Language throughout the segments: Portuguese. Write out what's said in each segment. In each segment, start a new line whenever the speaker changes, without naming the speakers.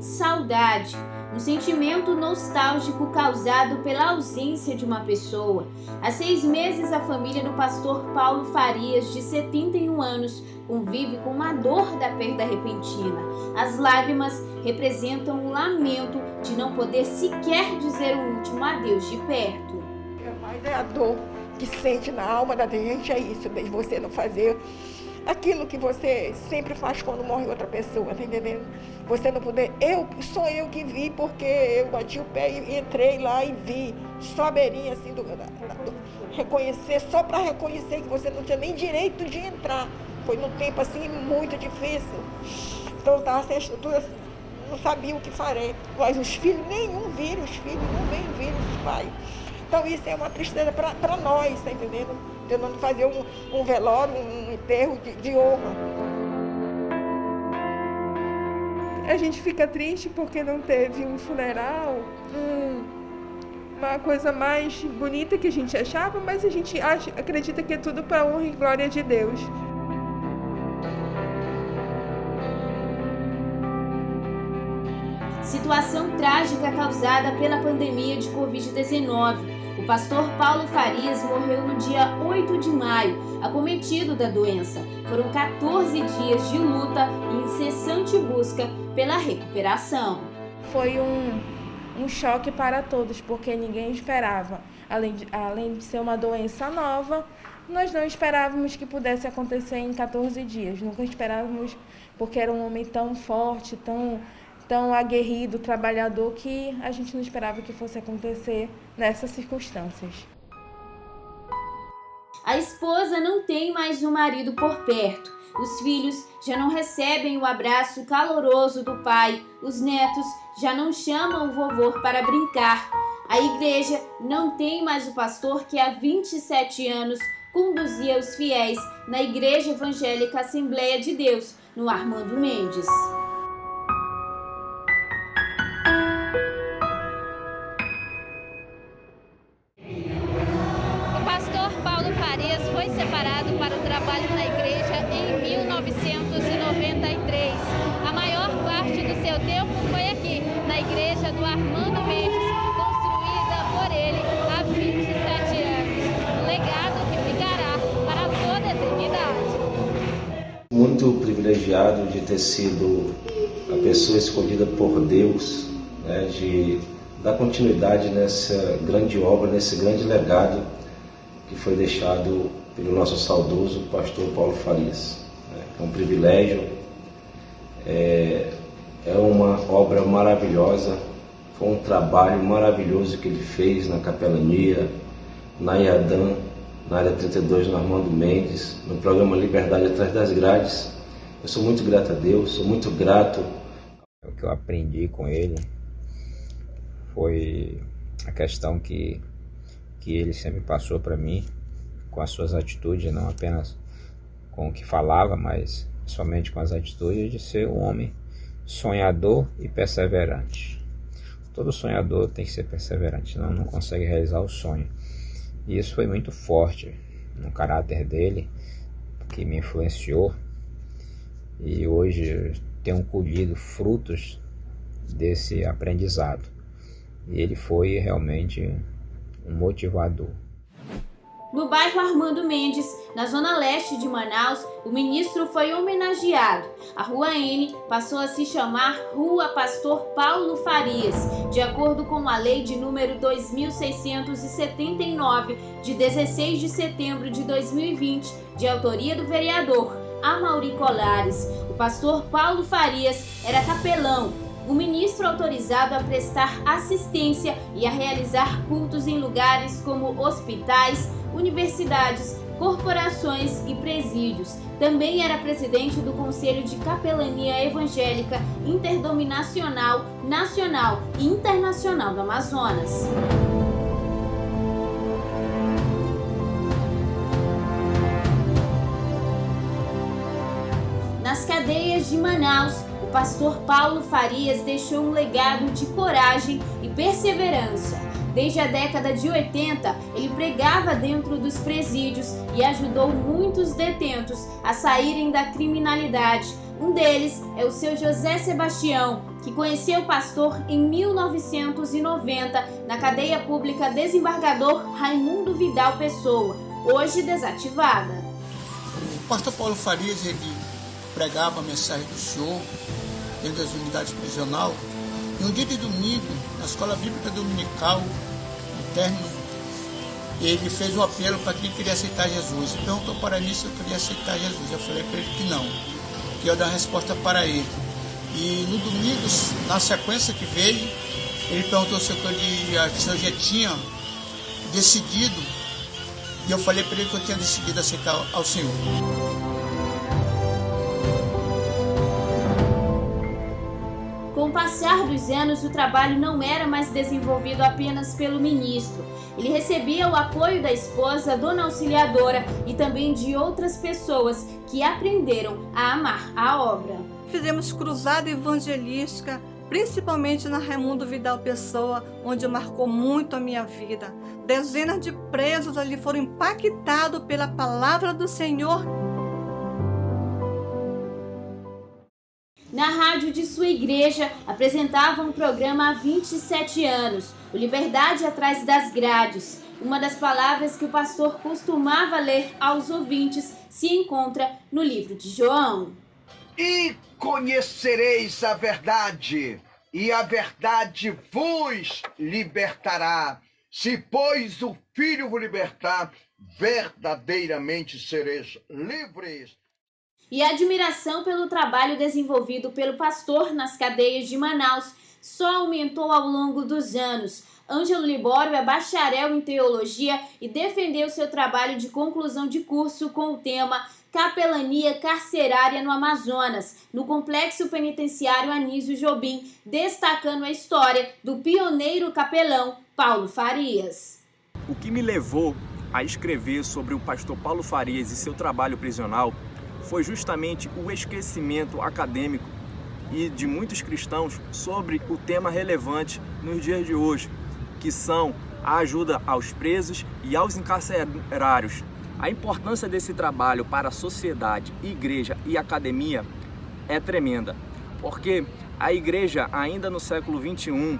saudade, um sentimento nostálgico causado pela ausência de uma pessoa. Há 6 meses, a família do pastor Paulo Farias, de 71 anos, convive com uma dor da perda repentina. As lágrimas representam o lamento de não poder sequer dizer o último adeus de perto.
Mas é a dor que sente na alma da gente, é isso, de você não fazer aquilo que você sempre faz quando morre outra pessoa, tá entendendo? Você não poder, sou eu que vi, porque eu bati o pé e entrei lá e vi, só a beirinha assim, reconhecer, só para reconhecer que você não tinha nem direito de entrar. Foi num tempo assim muito difícil, então eu estava sem estrutura, não sabia o que farei, mas os filhos, nenhum viram, os filhos não nem viram os pais. Então isso é uma tristeza para nós, tá entendendo? Tentando fazer um velório, um enterro de honra.
A gente fica triste porque não teve um funeral, uma coisa mais bonita que a gente achava, mas a gente acredita que é tudo para a honra e glória de Deus.
Situação trágica causada pela pandemia de Covid-19. O pastor Paulo Farias morreu no dia 8 de maio, acometido da doença. Foram 14 dias de luta e incessante busca pela recuperação.
Foi um choque para todos, porque ninguém esperava. Além de ser uma doença nova, nós não esperávamos que pudesse acontecer em 14 dias. Nunca esperávamos, porque era um homem tão forte, tão aguerrido, trabalhador, que a gente não esperava que fosse acontecer nessas circunstâncias.
A esposa não tem mais o marido por perto. Os filhos já não recebem o abraço caloroso do pai. Os netos já não chamam o vovô para brincar. A igreja não tem mais o pastor que há 27 anos conduzia os fiéis na Igreja Evangélica Assembleia de Deus, no Armando Mendes.
Foi separado para o trabalho na igreja em 1993. A maior parte do seu tempo foi aqui, na igreja do Armando Mendes, construída por ele há 27 anos. Um legado que ficará para toda a eternidade.
Muito privilegiado de ter sido a pessoa escolhida por Deus, né, de dar continuidade nessa grande obra, nesse grande legado que foi deixado pelo nosso saudoso pastor Paulo Farias. É um privilégio, é uma obra maravilhosa, foi um trabalho maravilhoso que ele fez na capelania, na IADAM, na área 32, no Armando Mendes, no programa Liberdade Atrás das Grades. Eu sou muito grato a Deus, sou muito grato.
O que eu aprendi com ele foi a questão que ele sempre passou para mim, com as suas atitudes, não apenas com o que falava, mas somente com as atitudes, de ser um homem sonhador e perseverante. Todo sonhador tem que ser perseverante, senão não consegue realizar o sonho. E isso foi muito forte no caráter dele, que me influenciou, e hoje eu tenho colhido frutos desse aprendizado. E ele foi realmente um motivador.
No bairro Armando Mendes, na zona leste de Manaus, o ministro foi homenageado. A Rua N passou a se chamar Rua Pastor Paulo Farias, de acordo com a lei de número 2679, de 16 de setembro de 2020, de autoria do vereador Amaury Colares. O pastor Paulo Farias era capelão, o ministro autorizado a prestar assistência e a realizar cultos em lugares como hospitais, universidades, corporações e presídios. Também era presidente do Conselho de Capelania Evangélica Interdominacional, Nacional e Internacional do Amazonas. Nas cadeias de Manaus, o pastor Paulo Farias deixou um legado de coragem e perseverança. Desde a década de 80, ele pregava dentro dos presídios e ajudou muitos detentos a saírem da criminalidade, Um deles é o seu José Sebastião, que conheceu o pastor em 1990 na cadeia pública Desembargador Raimundo Vidal Pessoa, hoje desativada.
O pastor Paulo Farias, ele pregava a mensagem do Senhor dentro das unidades prisionais. E um dia de domingo, na escola bíblica dominical, no término, ele fez um apelo para quem queria aceitar Jesus. Ele perguntou para mim se eu queria aceitar Jesus. Eu falei para ele que não, que eu ia dar uma resposta para ele. E no domingo, na sequência que veio, ele perguntou se eu já tinha decidido. E eu falei para ele que eu tinha decidido aceitar ao Senhor.
Com o passar dos anos, o trabalho não era mais desenvolvido apenas pelo ministro. Ele recebia o apoio da esposa, Dona Auxiliadora, e também de outras pessoas que aprenderam a amar a obra.
Fizemos cruzada evangelística, principalmente na Raimundo Vidal Pessoa, onde marcou muito a minha vida. Dezenas de presos ali foram impactados pela palavra do Senhor.
Na rádio de sua igreja, apresentava um programa há 27 anos, o Liberdade Atrás das Grades. Uma das palavras que o pastor costumava ler aos ouvintes se encontra no livro de João.
E conhecereis a verdade, e a verdade vos libertará. Se, pois, o Filho vos libertar, verdadeiramente sereis livres.
E a admiração pelo trabalho desenvolvido pelo pastor nas cadeias de Manaus só aumentou ao longo dos anos. Ângelo Libório é bacharel em teologia e defendeu seu trabalho de conclusão de curso com o tema Capelania Carcerária no Amazonas, no Complexo Penitenciário Anísio Jobim, destacando a história do pioneiro capelão Paulo Farias.
O que me levou a escrever sobre o pastor Paulo Farias e seu trabalho prisional foi justamente o esquecimento acadêmico e de muitos cristãos sobre o tema relevante nos dias de hoje, que são a ajuda aos presos e aos encarcerários. A importância desse trabalho para a sociedade, igreja e academia é tremenda, porque a igreja ainda no século XXI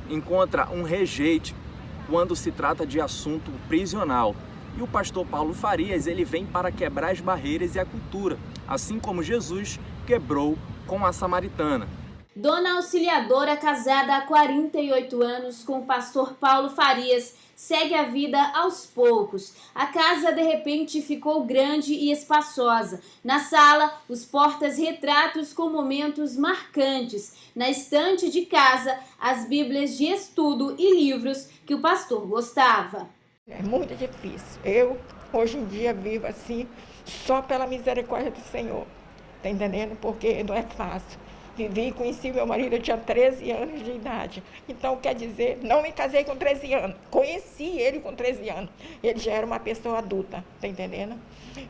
encontra um rejeite quando se trata de assunto prisional. E o pastor Paulo Farias, ele vem para quebrar as barreiras e a cultura, assim como Jesus quebrou com a samaritana.
Dona Auxiliadora, casada há 48 anos com o pastor Paulo Farias, segue a vida aos poucos. A casa, de repente, ficou grande e espaçosa. Na sala, os portas-retratos com momentos marcantes. Na estante de casa, as bíblias de estudo e livros que o pastor gostava.
É muito difícil. Eu, hoje em dia, vivo assim, só pela misericórdia do Senhor. Tá entendendo? Porque não é fácil. Vivi e conheci meu marido, eu tinha 13 anos de idade. Então, quer dizer, não me casei com 13 anos. Conheci ele com 13 anos. Ele já era uma pessoa adulta, tá entendendo?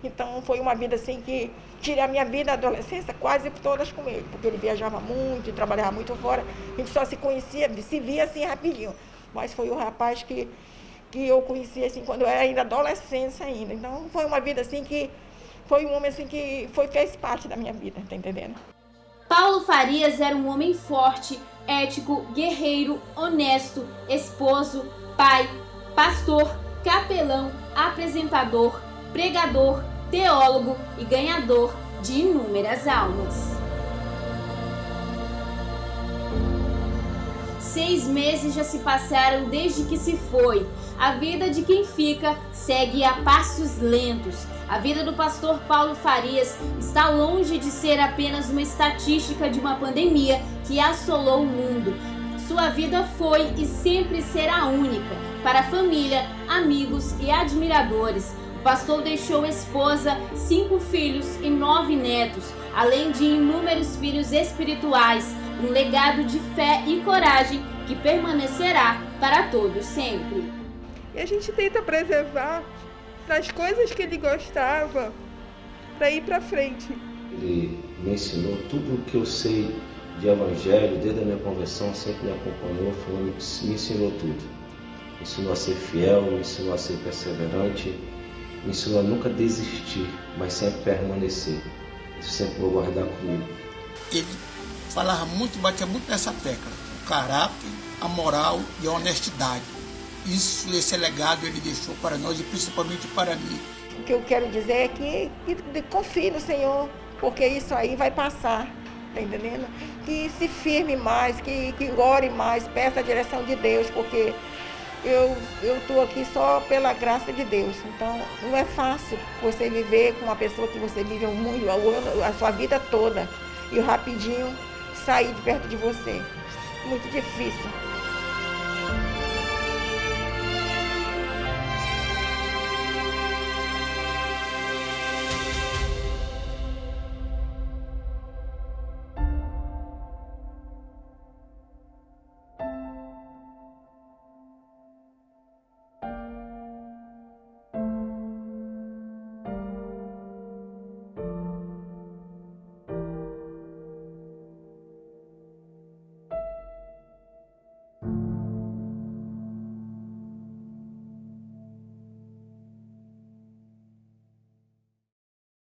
Então, foi uma vida assim que tirei a minha vida, a adolescência, quase todas com ele. Porque ele viajava muito, trabalhava muito fora. A gente só se conhecia, se via assim rapidinho. Mas foi o rapaz que eu conheci assim quando eu era ainda adolescência ainda. Então, foi uma vida assim que... Foi um homem assim que fez parte da minha vida, tá entendendo?
Paulo Farias era um homem forte, ético, guerreiro, honesto, esposo, pai, pastor, capelão, apresentador, pregador, teólogo e ganhador de inúmeras almas. 6 meses já se passaram desde que se foi. A vida de quem fica segue a passos lentos. A vida do pastor Paulo Farias está longe de ser apenas uma estatística de uma pandemia que assolou o mundo. Sua vida foi e sempre será única para a família, amigos e admiradores. O pastor deixou esposa, 5 filhos e 9 netos, além de inúmeros filhos espirituais, um legado de fé e coragem que permanecerá para todos sempre.
E a gente tenta preservar das coisas que ele gostava para ir para frente.
Ele me ensinou tudo o que eu sei de evangelho, desde a minha conversão, sempre me acompanhou, foi um homem que me ensinou tudo. Me ensinou a ser fiel, me ensinou a ser perseverante, me ensinou a nunca desistir, mas sempre permanecer. sempre vou guardar comigo.
Ele falava muito, batia muito nessa tecla, o caráter, a moral e a honestidade. Esse legado ele deixou para nós e principalmente para mim.
O que eu quero dizer é que confie no Senhor, porque isso aí vai passar, tá entendendo? Que se firme mais, que ore mais, peça a direção de Deus, porque eu estou aqui só pela graça de Deus. Então, não é fácil você viver com uma pessoa que você vive a sua vida toda e rapidinho sair de perto de você. Muito difícil.